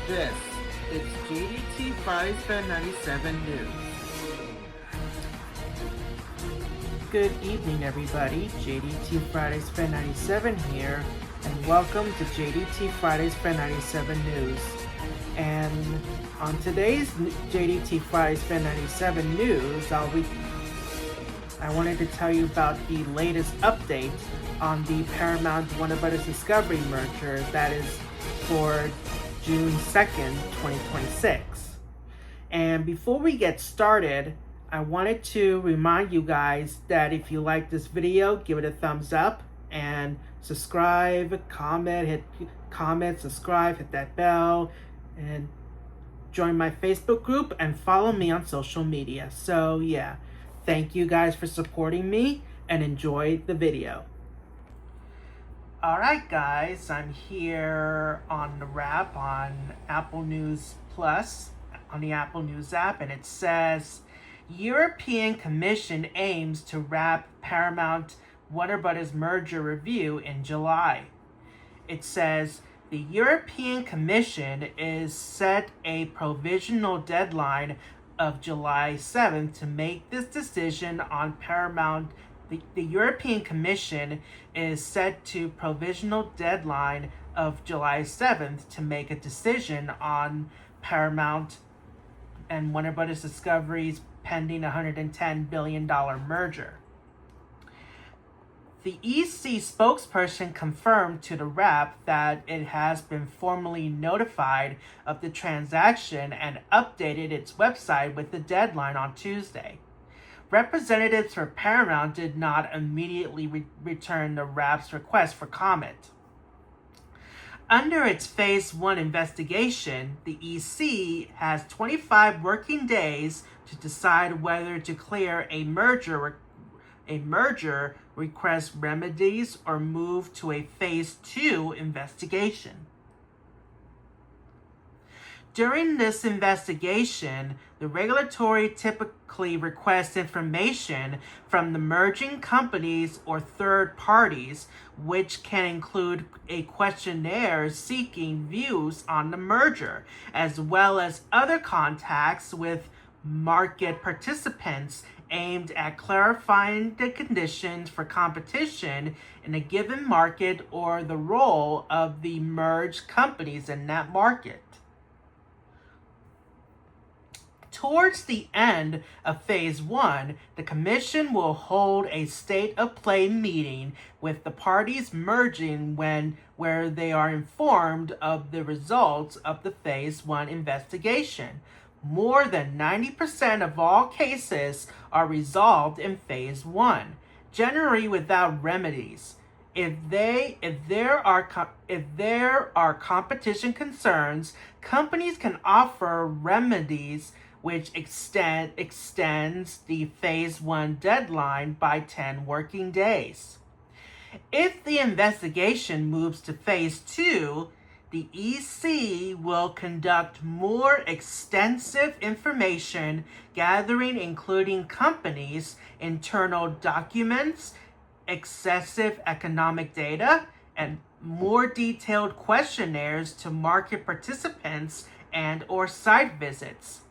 This is JDTFridaysFan97 News. Good evening, everybody. JDT Fridays Fan 97 here, and welcome to JDT Fridays Fan 97 News. And on today's JDT Fridays Fan 97 News, I wanted to tell you about the latest update on the Paramount-Warner Discovery merger that is for June 2nd, 2026. And before we get started, I wanted to remind you guys that if you like this video, give it a thumbs up and subscribe, comment, subscribe, hit that bell, and join my Facebook group and follow me on social media. So yeah, thank you guys for supporting me and enjoy the video. Alright guys, I'm here on the wrap on Apple News Plus, on the Apple News app, and it says, European Commission aims to wrap Paramount-Warner merger review in July. It says, the European Commission is set a provisional deadline of July 7th to make this decision on Paramount. The European Commission is set to provisional deadline of July 7th to make a decision on Paramount and Warner Bros. Discovery's pending $110 billion merger. The EC spokesperson confirmed to the Wrap that it has been formally notified of the transaction and updated its website with the deadline on Tuesday. Representatives for Paramount did not immediately return the Wrap's request for comment. Under its Phase 1 investigation, the EC has 25 working days to decide whether to clear a merger request remedies or move to a Phase 2 investigation. During this investigation, the regulatory typically requests information from the merging companies or third parties, which can include a questionnaire seeking views on the merger, as well as other contacts with market participants aimed at clarifying the conditions for competition in a given market or the role of the merged companies in that market. Towards the end of Phase 1, the Commission will hold a state of play meeting with the parties merging where they are informed of the results of the Phase 1 investigation. More than 90% of all cases are resolved in Phase 1, generally without remedies. If there are competition concerns, companies can offer remedies which extends the Phase 1 deadline by 10 working days. If the investigation moves to Phase 2, the EC will conduct more extensive information gathering, including companies' internal documents, excessive economic data, and more detailed questionnaires to market participants and/or site visits.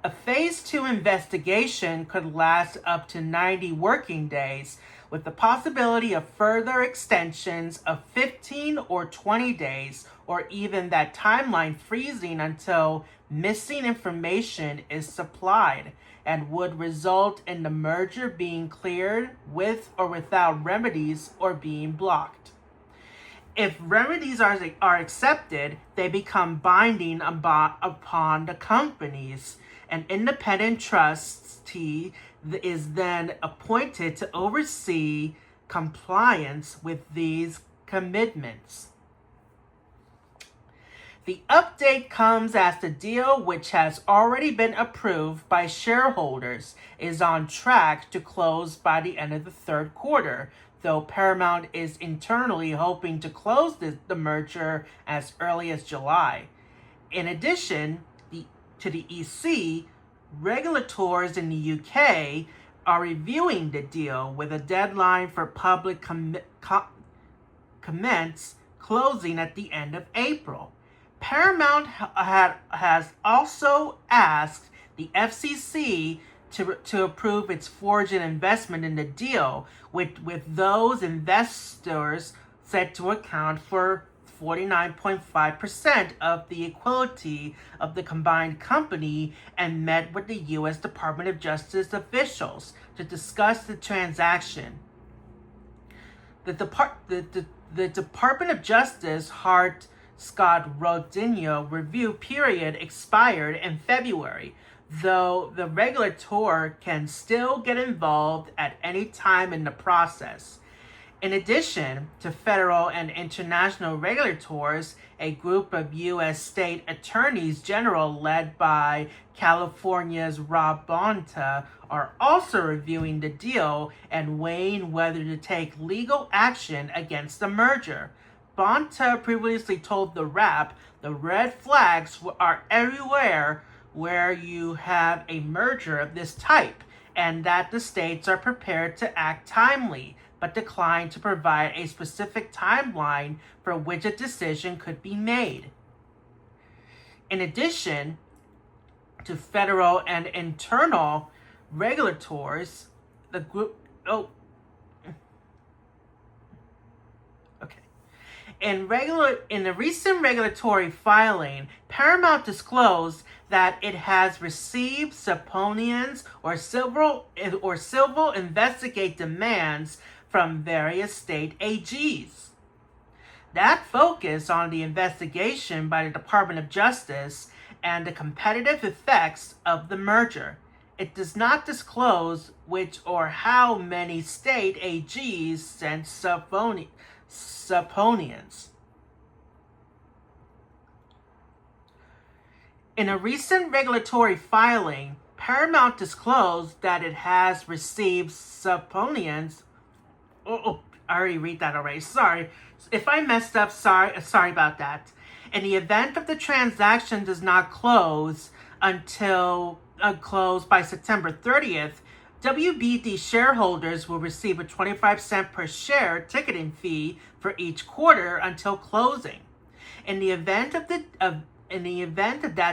A Phase 2 investigation could last up to 90 working days, with the possibility of further extensions of 15 or 20 days, or even that timeline freezing until missing information is supplied, and would result in the merger being cleared with or without remedies or being blocked. If remedies are accepted, they become binding upon the companies. An independent trustee is then appointed to oversee compliance with these commitments. The update comes as the deal, which has already been approved by shareholders, is on track to close by the end of the third quarter, though Paramount is internally hoping to close the merger as early as July. In addition, to the EC, regulators in the UK are reviewing the deal with a deadline for public comments closing at the end of April. Paramount has also asked the FCC to approve its foreign investment in the deal, with those investors set to account for 49.5% of the equity of the combined company, and met with the U.S. Department of Justice officials to discuss the transaction. The Department of Justice Hart-Scott-Rodino review period expired in February, though the regulator can still get involved at any time in the process. In addition to federal and international regulators, a group of U.S. state attorneys general led by California's Rob Bonta are also reviewing the deal and weighing whether to take legal action against the merger. Bonta previously told The Wrap the red flags are everywhere where you have a merger of this type, and that the states are prepared to act timely, but declined to provide a specific timeline for which a decision could be made. In addition to federal and internal regulators, the group... In the recent regulatory filing, Paramount disclosed that it has received subpoenas or civil investigate demands from various state AGs. That focus on the investigation by the Department of Justice and the competitive effects of the merger. It does not disclose which or how many state AGs sent subpoenas. In a recent regulatory filing, Paramount disclosed that it has received subpoenas. I already read that already. Sorry. If I messed up, sorry about that. In the event of the transaction does not close until close by September 30th, WBD shareholders will receive a 25-cent per share ticketing fee for each quarter until closing. In the event that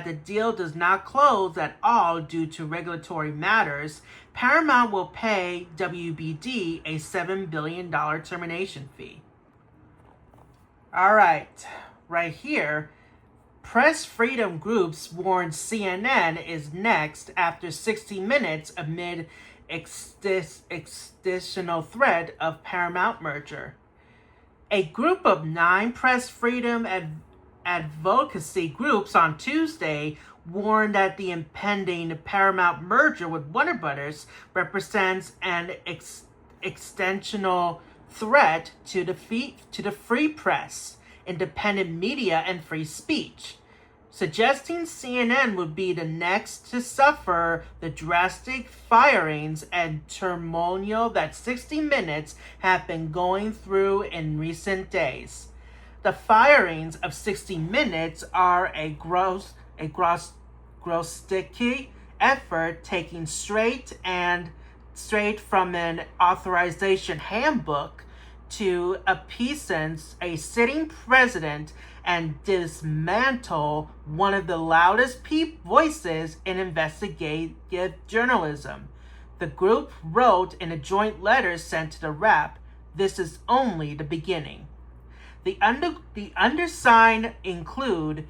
the deal does not close at all due to regulatory matters, Paramount will pay WBD a $7 billion termination fee. All right here. Press freedom groups warn CNN is next after 60 Minutes amid existential threat of Paramount merger. A group of 9 press freedom advocacy groups on Tuesday warned that the impending Paramount merger with Warner Brothers represents an existential threat to the free press, independent media, and free speech, suggesting CNN would be the next to suffer the drastic firings and turmoil that 60 Minutes have been going through in recent days. The firings of 60 Minutes are a gross sticky effort taken straight from an authorization handbook to appeasance a sitting president and dismantle one of the loudest voices in investigative journalism. The group wrote in a joint letter sent to The Wrap, "This is only the beginning." The undersigned include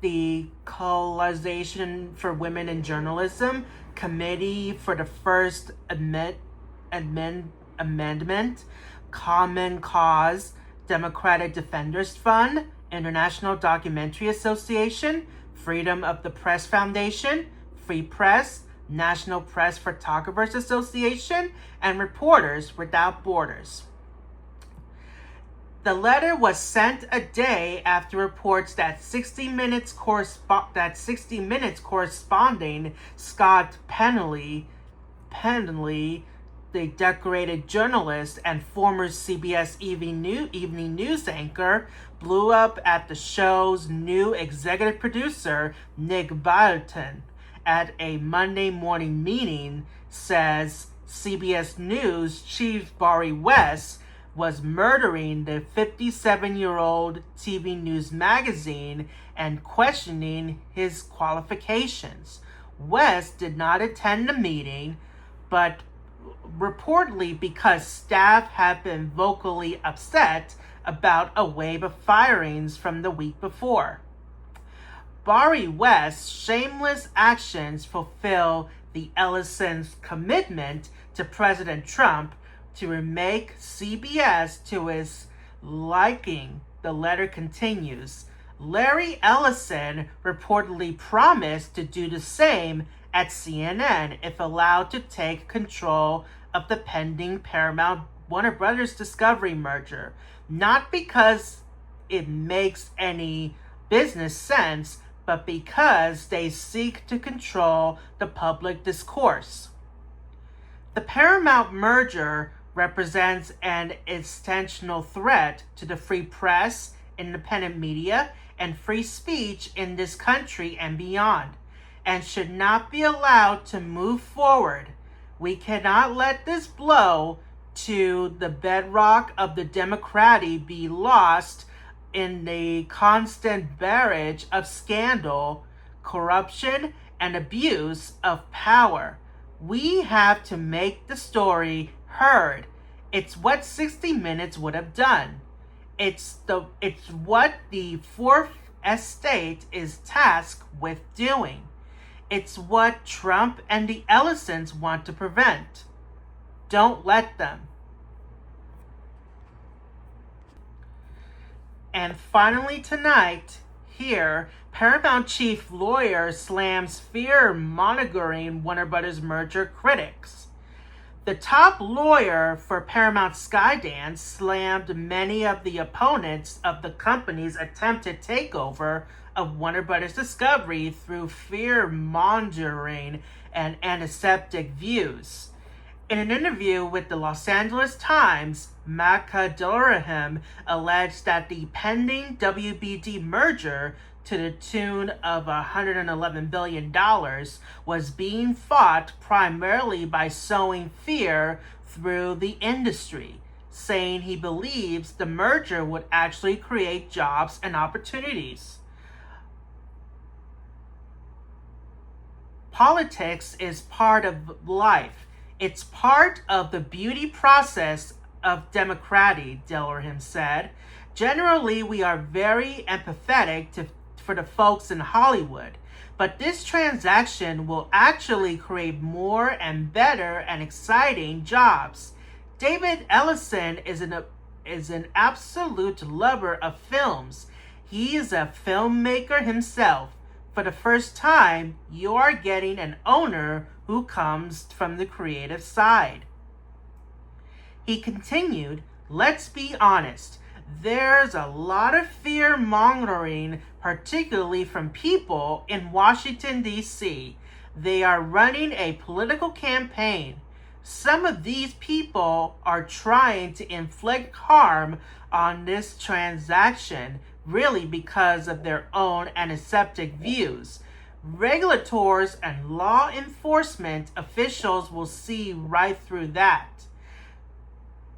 the Coalition for Women in Journalism, Committee for the First Amendment, Common Cause, Democratic Defenders Fund, International Documentary Association, Freedom of the Press Foundation, Free Press, National Press Photographers Association, and Reporters Without Borders. The letter was sent a day after reports that 60 Minutes corresponding Scott Penney, the decorated journalist and former CBS Evening News anchor, blew up at the show's new executive producer, Nick Bilton, at a Monday morning meeting, says CBS News chief Barry West. was murdering the 57-year-old TV news magazine and questioning his qualifications. West did not attend the meeting, but reportedly because staff had been vocally upset about a wave of firings from the week before. Bari West's shameless actions fulfill the Ellison's commitment to President Trump to remake CBS to his liking, the letter continues. Larry Ellison reportedly promised to do the same at CNN if allowed to take control of the pending Paramount-Warner Brothers Discovery merger, not because it makes any business sense, but because they seek to control the public discourse. The Paramount merger represents an existential threat to the free press, independent media, and free speech in this country and beyond, and should not be allowed to move forward. We cannot let this blow to the bedrock of the democracy be lost in the constant barrage of scandal, corruption, and abuse of power. We have to make the story heard. It's what 60 Minutes would have done. It's what the Fourth Estate is tasked with doing. It's what Trump and the Ellisons want to prevent. Don't let them. And finally tonight, here, Paramount chief lawyer slams Fear-Mongering Warner Brothers merger critics. The top lawyer for Paramount Skydance slammed many of the opponents of the company's attempted takeover of Warner Brothers Discovery through fear-mongering and antiseptic views. In an interview with the Los Angeles Times, McAdoraham alleged that the pending WBD merger to the tune of $111 billion was being fought primarily by sowing fear through the industry, saying he believes the merger would actually create jobs and opportunities. Politics is part of life. It's part of the beauty process of democracy, Delorham said. Generally, we are very empathetic for the folks in Hollywood, but this transaction will actually create more and better and exciting jobs. David Ellison is an absolute lover of films. He is a filmmaker himself. For the first time, you are getting an owner who comes from the creative side. He continued, let's be honest, there's a lot of fear-mongering, particularly from people in Washington, D.C. They are running a political campaign. Some of these people are trying to inflict harm on this transaction, really because of their own antiseptic views. Regulators and law enforcement officials will see right through that.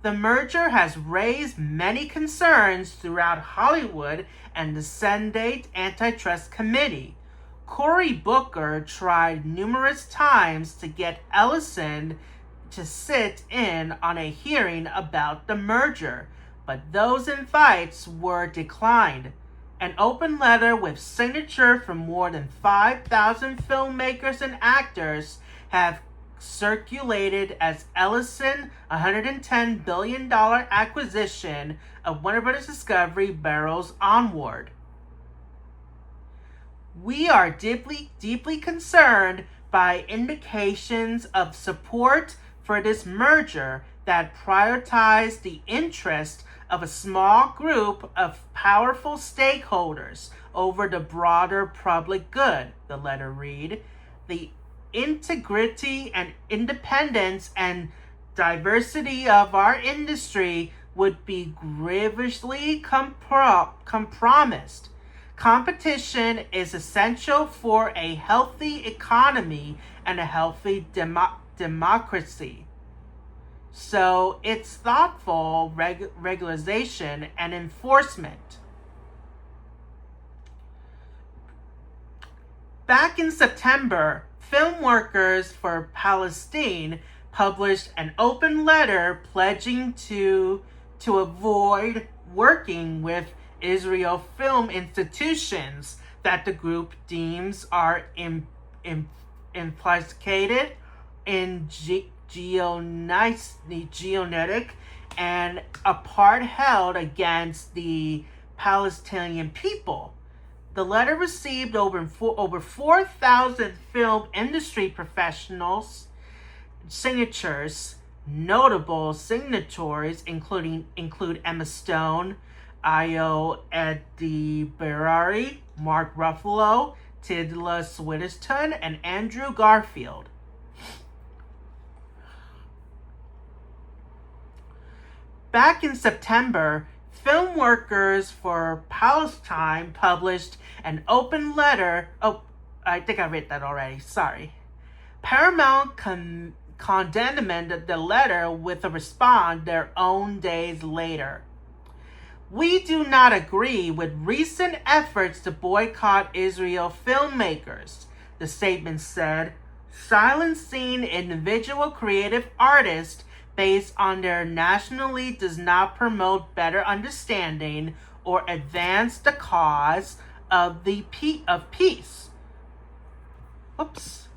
The merger has raised many concerns throughout Hollywood and the Senate Antitrust Committee. Cory Booker tried numerous times to get Ellison to sit in on a hearing about the merger, but those invites were declined. An open letter with signature from more than 5,000 filmmakers and actors have circulated as Ellison $110 billion acquisition of Warner Brothers Discovery barrels onward. We are deeply concerned by indications of support for this merger that prioritize the interest of a small group of powerful stakeholders over the broader public good, the letter read. The integrity and independence and diversity of our industry would be grievously compromised. Competition is essential for a healthy economy and a healthy democracy. So it's thoughtful regularization and enforcement. Back in September, film workers for Palestine published an open letter pledging to avoid working with Israel film institutions that the group deems are implicated in geonetic and apartheid against the Palestinian people. The letter received over 4,000 film industry professionals' signatures. Notable signatories include Emma Stone, Io Edibirari, Mark Ruffalo, Tilda Swinton, and Andrew Garfield. Back in September, film workers for Palestine published an open letter. Oh, I think I read that already. Sorry. Paramount condemned the letter with a response their own days later. We do not agree with recent efforts to boycott Israel filmmakers, the statement said, silencing individual creative artists based on their nationality does not promote better understanding or advance the cause of peace. Oops.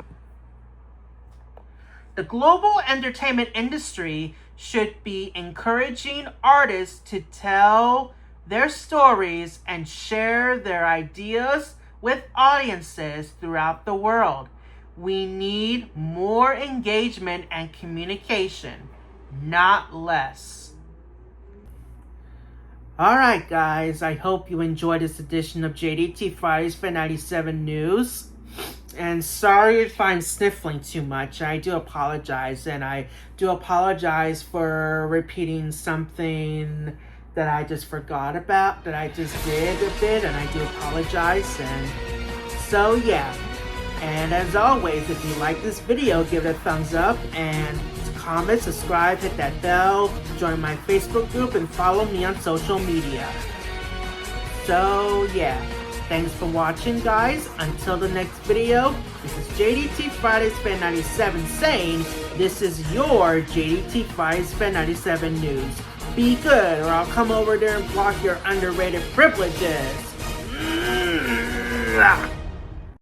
The global entertainment industry should be encouraging artists to tell their stories and share their ideas with audiences throughout the world. We need more engagement and communication, not less. Alright guys, I hope you enjoyed this edition of JDT Fridays Fan97 News. And sorry if I'm sniffling too much. I do apologize. And I do apologize for repeating something that I just forgot about, that I just did a bit, and I do apologize. And so yeah. And as always, if you like this video, give it a thumbs up and comment, subscribe, hit that bell, join my Facebook group, and follow me on social media. So yeah. Thanks for watching, guys. Until the next video, this is JDT Fridays Fan97 saying this is your JDT Fridays Fan97 news. Be good, or I'll come over there and block your underrated privileges.